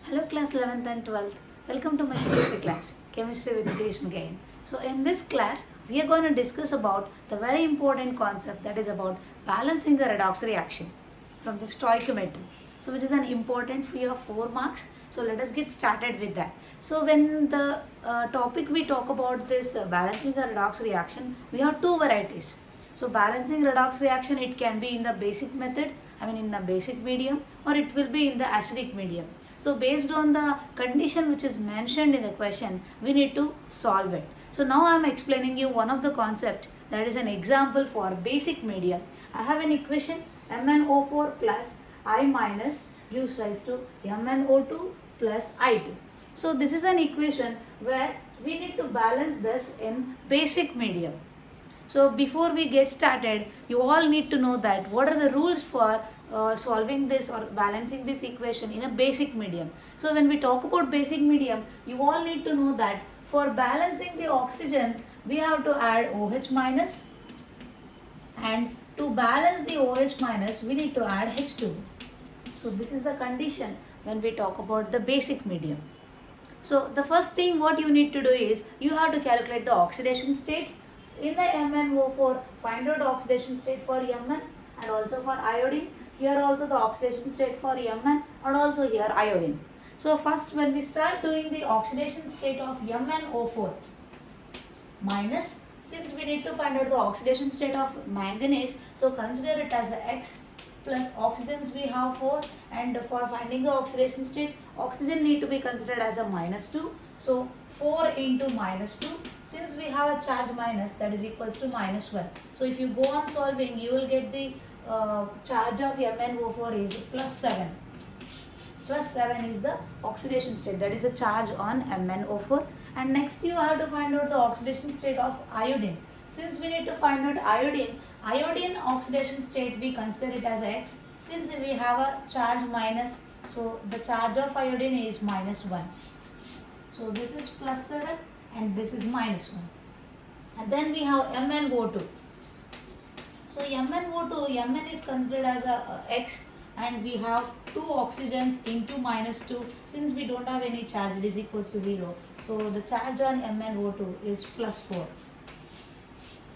Hello class 11th and 12th. Welcome to my chemistry class, Chemistry with Grishma again. So in this class, we are going to discuss about the very important concept that is about balancing a redox reaction from the stoichiometry. So which is an important for your 4 marks. So let us get started with that. So when the topic we talk about this balancing a redox reaction, we have two varieties. So balancing redox reaction, it can be in the basic method, in the basic medium, or it will be in the acidic medium. So based on the condition which is mentioned in the question, we need to solve it. So now I am explaining you one of the concept that is an example for basic medium. I have an equation MnO4 plus I minus gives rise to MnO2 plus I2. So this is an equation where we need to balance this in basic medium. So before we get started, you all need to know that what are the rules for solving this or balancing this equation in a basic medium. So when we talk about basic medium, you all need to know that for balancing the oxygen, we have to add OH minus, and to balance the OH minus, we need to add H2. So this is the condition when we talk about the basic medium. So the first thing what you need to do is you have to calculate the oxidation state. In the MnO4, find out oxidation state for Mn and also for iodine. Here also the oxidation state for Mn and also here iodine. So first when we start doing the oxidation state of MnO4 minus, since we need to find out the oxidation state of manganese, so consider it as a X plus oxygens we have 4, and for finding the oxidation state, oxygen need to be considered as a -2. So 4 into -2, since we have a charge minus, that is equals to -1. So if you go on solving, you will get the charge of MnO4 is +7. +7 is the oxidation state, that is a charge on MnO4. And next you have to find out the oxidation state of iodine. Since we need to find out iodine oxidation state, we consider it as X. Since we have a charge minus, so the charge of iodine is -1. So this is +7 and this is -1. And then we have MnO2. So MnO2, Mn is considered as a X, and we have 2 oxygens into -2. Since we don't have any charge, it is equals to 0. So the charge on MnO2 is +4.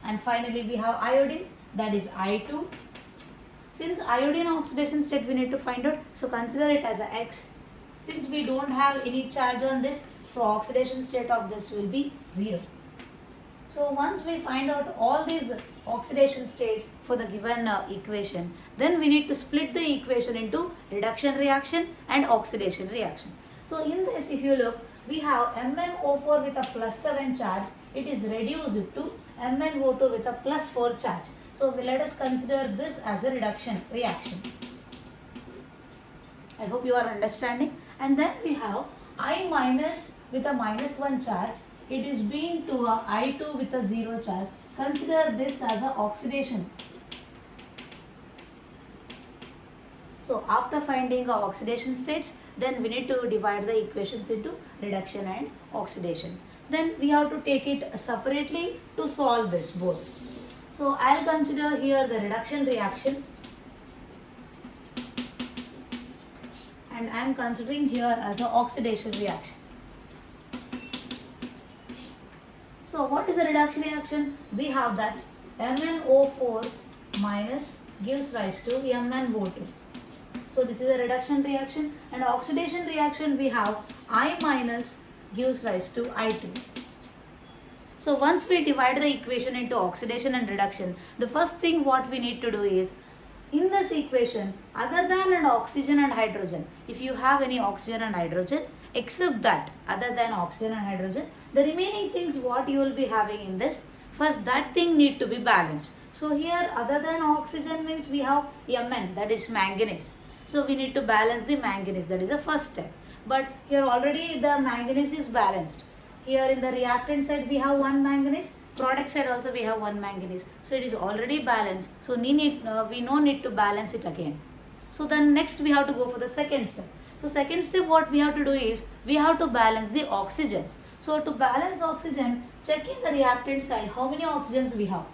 And finally we have iodines, that is I2. Since iodine oxidation state we need to find out, so consider it as a X. Since we don't have any charge on this, so oxidation state of this will be 0. So once we find out all these oxidation states for the given equation, then we need to split the equation into reduction reaction and oxidation reaction. So in this, if you look, we have MnO4 with a +7 charge, it is reduced to MnO2 with a +4 charge. So let us consider this as a reduction reaction. I hope you are understanding. And then we have I minus with a -1 charge, it is being to a I2 with a 0 charge. Consider this as a oxidation. So after finding the oxidation states, then we need to divide the equations into reduction and oxidation. Then we have to take it separately to solve this both. So I'll consider here the reduction reaction, and I am considering here as an oxidation reaction. So what is the reduction reaction? We have that MnO4 minus gives rise to MnO2. So this is a reduction reaction, and oxidation reaction we have I minus gives rise to I2. So once we divide the equation into oxidation and reduction, the first thing what we need to do is, in this equation, other than an oxygen and hydrogen, if you have any oxygen and hydrogen, except that, other than oxygen and hydrogen, the remaining things what you will be having in this, first that thing need to be balanced. So here other than oxygen means we have Mn, that is manganese. So we need to balance the manganese, that is the first step. But here already the manganese is balanced. Here in the reactant side we have 1 manganese, product side also we have 1 manganese. So it is already balanced. So we no need to balance it again. So then next we have to go for the second step. So second step what we have to do is, we have to balance the oxygens. So to balance oxygen, check in the reactant side how many oxygens we have.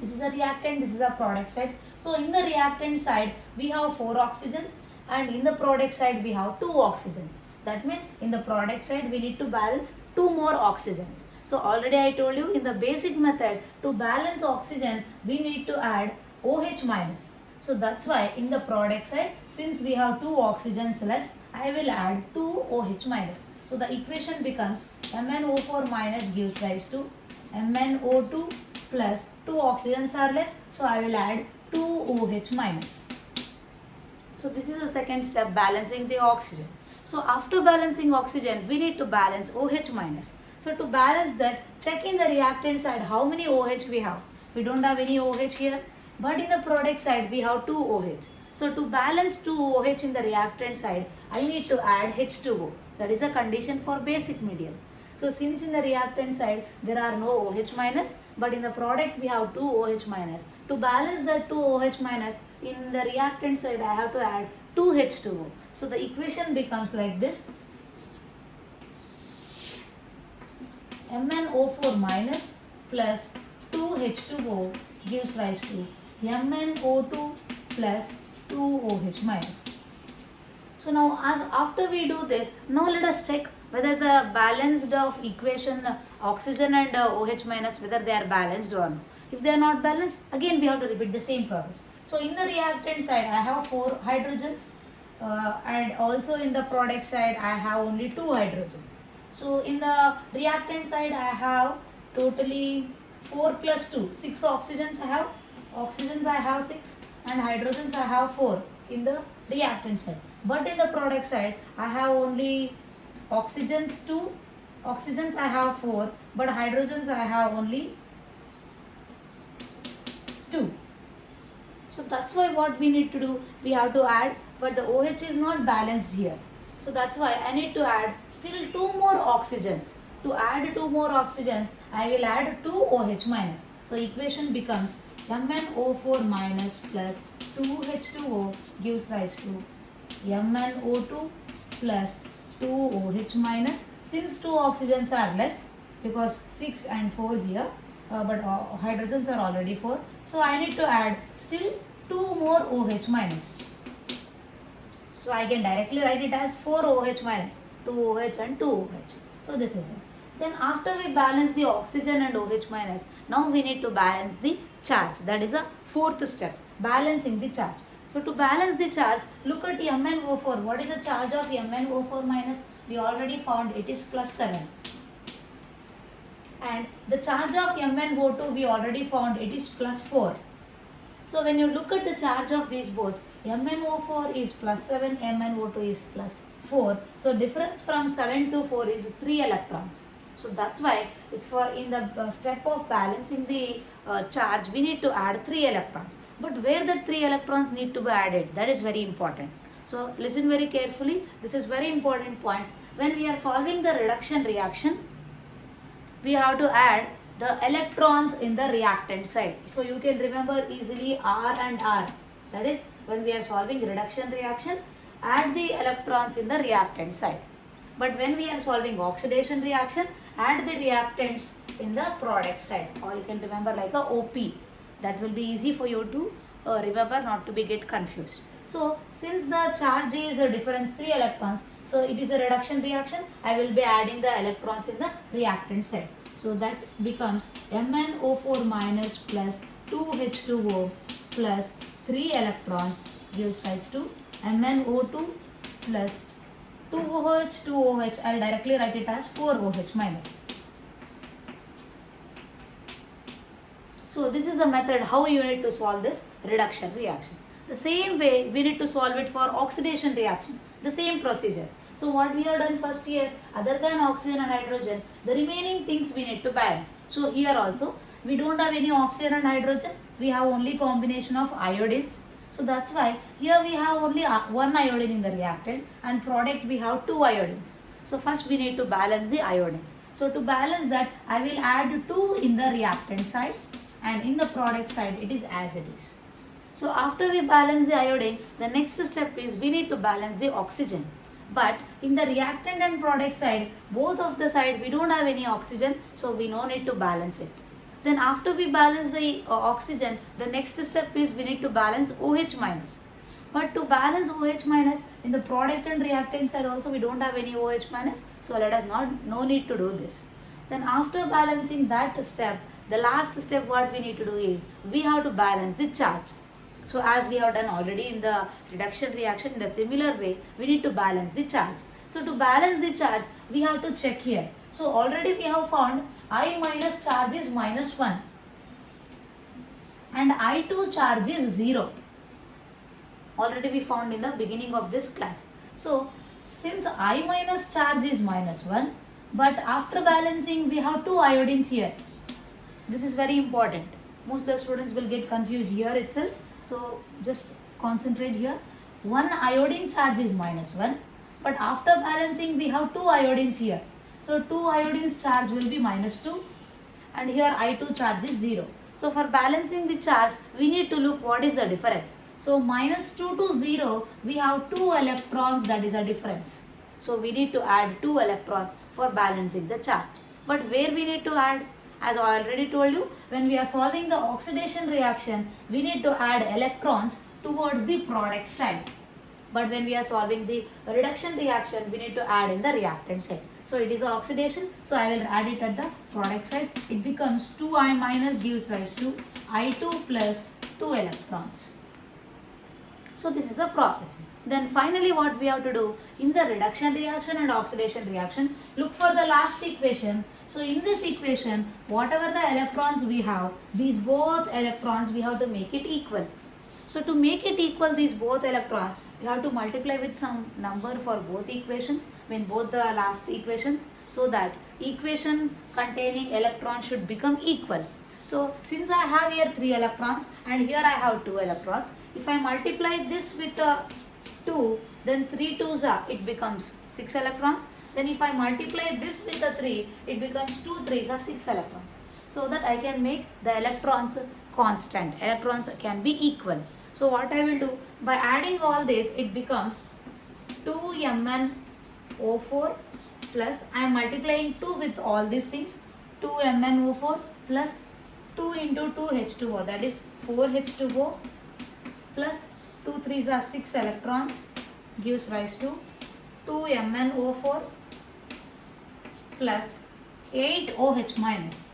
This is a reactant, this is a product side. So in the reactant side, we have 4 oxygens. and in the product side we have 2 oxygens. That means in the product side we need to balance 2 more oxygens. So already I told you in the basic method to balance oxygen we need to add OH minus. So that's why in the product side since we have 2 oxygens less, I will add 2 OH minus. So the equation becomes MnO4 minus gives rise to MnO2 plus 2 oxygens are less, so I will add 2 OH minus. So this is the second step, balancing the oxygen. So after balancing oxygen, we need to balance OH minus. So to balance that, check in the reactant side how many OH we have. We don't have any OH here, but in the product side we have 2 OH. So to balance 2 OH in the reactant side, I need to add H2O. That is a condition for basic medium. So since in the reactant side there are no OH minus, but in the product we have 2 OH minus. To balance the 2 OH minus, in the reactant side I have to add 2 H2O. So the equation becomes like this. MnO4 minus plus 2 H2O gives rise to MnO2 plus 2 OH minus. So now after we do this, now let us check whether the balanced of equation oxygen and OH minus, whether they are balanced or not. If they are not balanced, again we have to repeat the same process. So in the reactant side I have 4 hydrogens and also in the product side I have only 2 hydrogens. So in the reactant side I have totally 4 plus 2, 6 oxygens I have. Oxygens I have 6 and hydrogens I have 4 in the reactant side. But in the product side I have only oxygens 2, oxygens I have 4, but hydrogens I have only 2. So that's why what we need to do, we have to add, but the OH is not balanced here. So that's why I need to add still 2 more oxygens. To add 2 more oxygens, I will add 2 OH minus. So equation becomes MnO4 minus plus 2H2O gives rise to MnO2 plus 2 OH minus. Since 2 oxygens are less, because 6 and 4 here, but hydrogens are already 4. So I need to add still 2 more OH minus. So I can directly write it as 4 OH minus, 2 OH and 2 OH. So this is it. Then after we balance the oxygen and OH minus, now we need to balance the charge. That is a fourth step, balancing the charge. So to balance the charge, look at MnO4. What is the charge of MnO4 minus? We already found it is plus 7. And the charge of MnO2 we already found it is plus 4. So when you look at the charge of these both, MnO4 is plus 7, MnO2 is plus 4. So difference from 7 to 4 is 3 electrons. So that's why it's for in the step of balancing the charge, we need to add 3 electrons. But where the 3 electrons need to be added, that is very important. So listen very carefully. This is very important point. When we are solving the reduction reaction, we have to add the electrons in the reactant side. So you can remember easily R and R. That is, when we are solving reduction reaction, add the electrons in the reactant side. But when we are solving oxidation reaction, add the reactants in the product side. Or you can remember like a OP. That will be easy for you to remember, not to be get confused. So since the charge is a difference 3 electrons, so it is a reduction reaction, I will be adding the electrons in the reactant side. So that becomes MnO4 minus plus 2H2O plus 3 electrons gives rise to MnO2 plus 2OH, 2OH. I will directly write it as 4OH minus. So this is the method how you need to solve this reduction reaction. The same way we need to solve it for oxidation reaction. The same procedure. So what we have done first here, other than oxygen and hydrogen, the remaining things we need to balance. So here also, we don't have any oxygen and hydrogen. We have only combination of iodines. So that's why here we have only one iodine in the reactant, and product we have 2 iodines. So first we need to balance the iodines. So to balance that, I will add 2 in the reactant side, and in the product side it is as it is. So after we balance the iodine, the next step is we need to balance the oxygen. But in the reactant and product side, both of the side we don't have any oxygen, so we no need to balance it. Then after we balance the oxygen, the next step is we need to balance OH minus. But to balance OH minus in the product and reactant side also we don't have any OH minus. So let us no need to do this. Then after balancing that step, the last step what we need to do is we have to balance the charge. So as we have done already in the reduction reaction, in the similar way we need to balance the charge. So to balance the charge we have to check here. So already we have found I minus charge is minus 1 and I2 charge is 0. Already we found in the beginning of this class. So since I minus charge is minus 1, but after balancing we have 2 iodines here. This is very important. Most of the students will get confused here itself. So just concentrate here. One iodine charge is minus 1, but after balancing we have 2 iodines here. So 2 iodines charge will be minus 2 and here I2 charge is 0. So for balancing the charge we need to look what is the difference. So minus 2 to 0 we have 2 electrons, that is a difference. So we need to add 2 electrons for balancing the charge. But where we need to add? As I already told you, when we are solving the oxidation reaction, we need to add electrons towards the product side. But when we are solving the reduction reaction, we need to add in the reactant side. So it is oxidation, so I will add it at the product side. It becomes 2I minus gives rise to I2 plus 2 electrons. So this is the process. Then finally what we have to do in the reduction reaction and oxidation reaction, look for the last equation. So in this equation, whatever the electrons we have, these both electrons we have to make it equal. So to make it equal, these both electrons, we have to multiply with some number for both equations, both the last equations, so that equation containing electrons should become equal. So since I have here 3 electrons and here I have 2 electrons, if I multiply this with 2, then 3 2s are, it becomes 6 electrons. Then if I multiply this with 3, it becomes 2 3s are 6 electrons. So that I can make the electrons constant. Electrons can be equal. So what I will do, by adding all this, it becomes 2MnO4 plus, I am multiplying 2 with all these things, 2MnO4 plus 2 into 2H2O, that is 4H2O plus 2 3s are 6 electrons gives rise to 2MnO4 plus 8OH minus.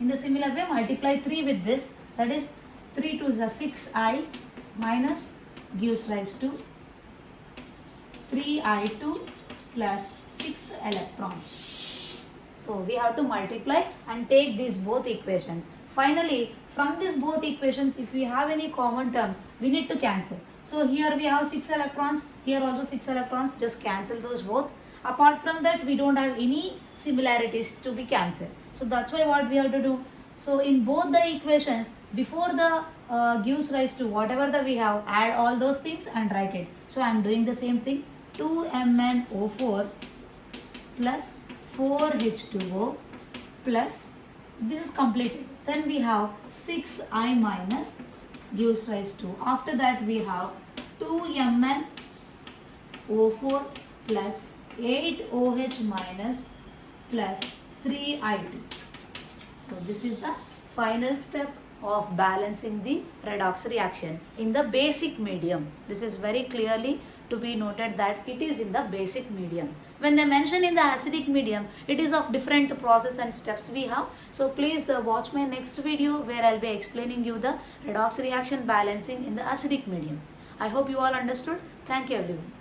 In the similar way, multiply 3 with this, that is 3 2s are 6I minus gives rise to 3I2 plus 6 electrons. So we have to multiply and take these both equations. Finally, from these both equations, if we have any common terms, we need to cancel. So here we have 6 electrons, here also 6 electrons, just cancel those both. Apart from that, we don't have any similarities to be cancelled. So that's why what we have to do. So in both the equations, before the gives rise to whatever that we have, add all those things and write it. So I am doing the same thing. 2MnO4 plus 4H2O plus, this is completed. Then we have 6I minus gives rise to, after that we have 2MnO4 plus 8OH minus plus 3I2. So this is the final step of balancing the redox reaction in the basic medium. This is very clearly to be noted that it is in the basic medium. When they mention in the acidic medium, it is of different process and steps we have. So please watch my next video where I'll be explaining you the redox reaction balancing in the acidic medium. I hope you all understood. Thank you everyone.